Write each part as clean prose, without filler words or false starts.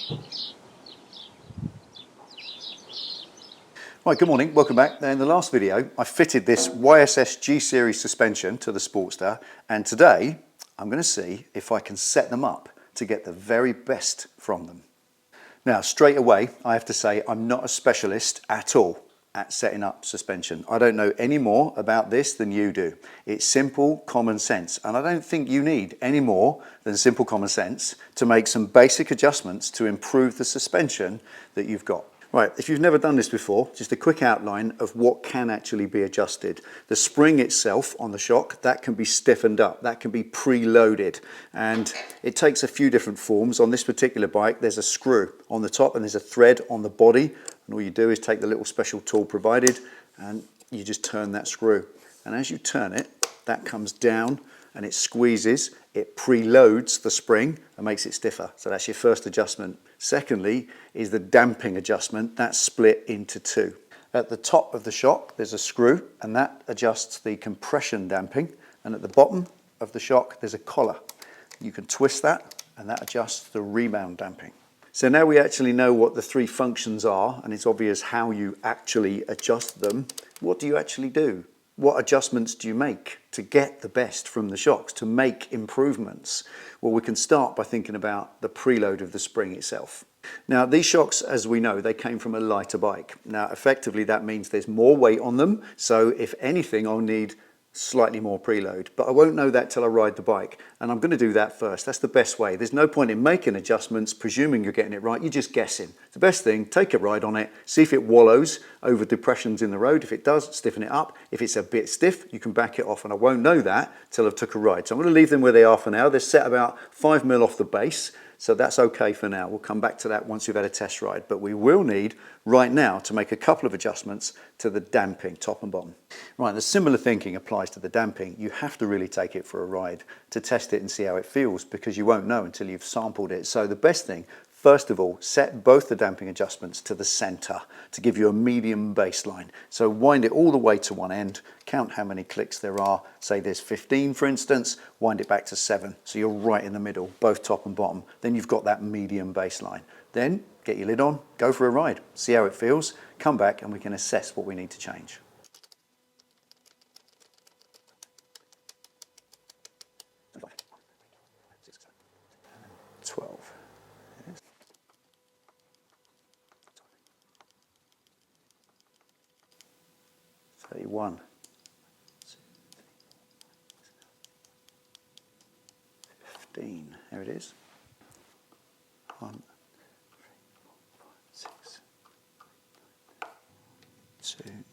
Right, good morning, welcome back. Now, in the last video, I fitted this YSS G-Series suspension to the Sportster, and today I'm going to see if I can set them up to get the very best from them. Now, straight away, I have to say I'm not a specialist at all at setting up suspension. I don't know any more about this than you do. It's simple common sense, and I don't think you need any more than simple common sense to make some basic adjustments to improve the suspension that you've got. Right, if you've never done this before, just a quick outline of what can actually be adjusted. The spring itself on the shock, that can be stiffened up, that can be preloaded, and it takes a few different forms. On this particular bike, there's a screw on the top and there's a thread on the body, and all you do is take the little special tool provided and you just turn that screw. And as you turn it, that comes down and it squeezes, it preloads the spring and makes it stiffer. So that's your first adjustment. Secondly is the damping adjustment. That's split into two. At the top of the shock there's a screw and that adjusts the compression damping, and at the bottom of the shock there's a collar. You can twist that and that adjusts the rebound damping. So now we actually know what the three functions are and it's obvious how you actually adjust them. What do you actually do? What adjustments do you make to get the best from the shocks, to make improvements? Well, we can start by thinking about the preload of the spring itself. Now, these shocks, as we know, they came from a lighter bike. Now, effectively, that means there's more weight on them. So if anything, I'll need slightly more preload, but I won't know that till I ride the bike, and I'm going to do that first. That's the best way. There's no point in making adjustments presuming you're getting it right. You're just guessing. The best thing, take a ride on it, see if it wallows over depressions in the road. If it does, stiffen it up. If it's a bit stiff, you can back it off, and I won't know that till I've took a ride. So I'm going to leave them where they are for now. They're set about 5 mil off the base, so that's okay for now. We'll come back to that once we've had a test ride, but we will need right now to make a couple of adjustments to the damping, top and bottom. Right, the similar thinking applies to the damping. You have to really take it for a ride to test it and see how it feels, because you won't know until you've sampled it. So the best thing, first of all, set both the damping adjustments to the center to give you a medium baseline. So wind it all the way to one end, count how many clicks there are. Say there's 15, for instance, wind it back to 7. So you're right in the middle, both top and bottom. Then you've got that medium baseline. Then get your lid on, go for a ride, see how it feels, come back and we can assess what we need to change. Twelve. 31. 15. There it is. 1, 3, 4, 5, 6. 2, 3, 4.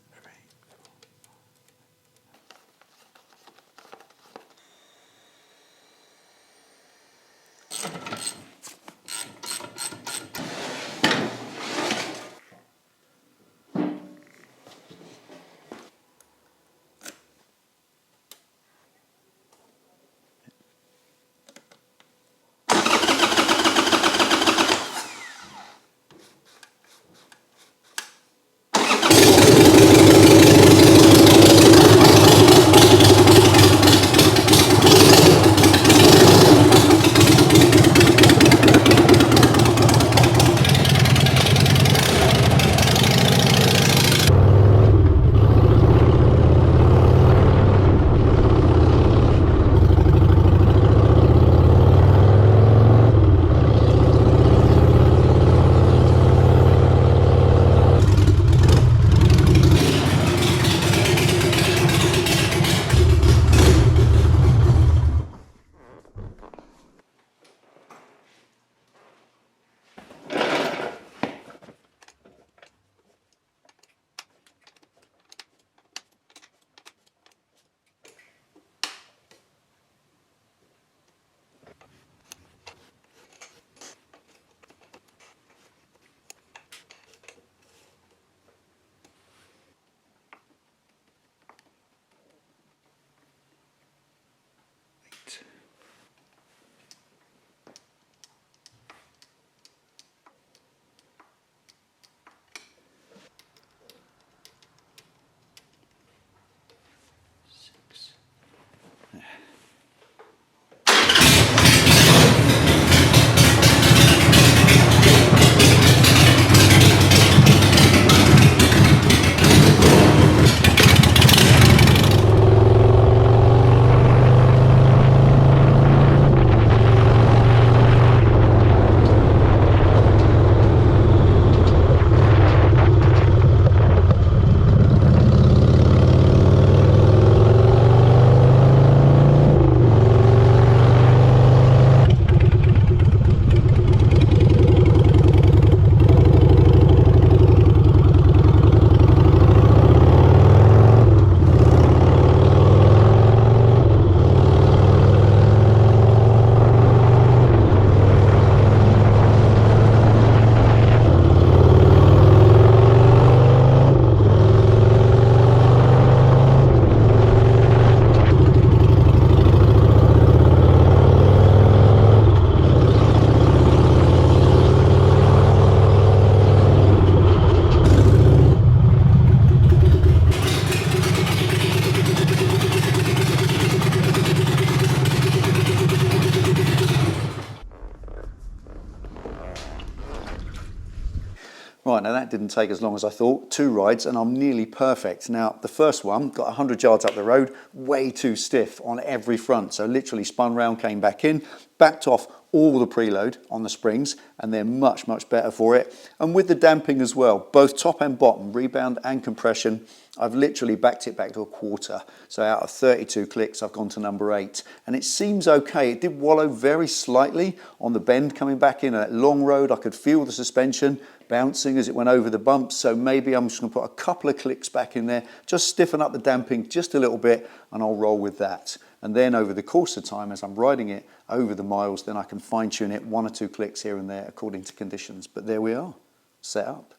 Right, now that didn't take as long as I thought. 2 rides and I'm nearly perfect. Now, the first one, got 100 yards up the road, way too stiff on every front. So literally spun round, came back in, backed off all the preload on the springs, and they're much, much better for it. And with the damping as well, both top and bottom, rebound and compression, I've literally backed it back to a quarter. So out of 32 clicks, I've gone to number 8. And it seems okay. It did wallow very slightly on the bend coming back in. A long road, I could feel the suspension bouncing as it went over the bumps. So maybe I'm just going to put a couple of clicks back in there, just stiffen up the damping just a little bit, and I'll roll with that. And then over the course of time, as I'm riding it over the miles, then I can fine tune it 1 or 2 clicks here and there according to conditions. But there we are, set up.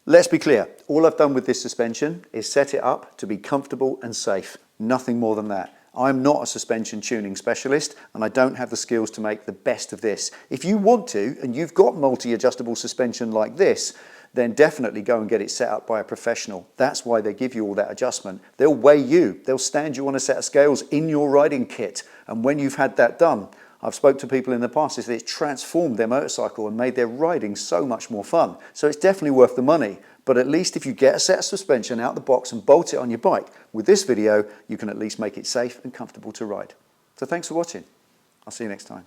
Let's be clear, all I've done with this suspension is set it up to be comfortable and safe, nothing more than that. I'm not a suspension tuning specialist and I don't have the skills to make the best of this. If you want to and you've got multi-adjustable suspension like this, then definitely go and get it set up by a professional. That's why they give you all that adjustment. They'll weigh you, they'll stand you on a set of scales in your riding kit, and when you've had that done, I've spoke to people in the past that it's transformed their motorcycle and made their riding so much more fun. So it's definitely worth the money. But at least if you get a set of suspension out the box and bolt it on your bike, with this video, you can at least make it safe and comfortable to ride. So thanks for watching. I'll see you next time.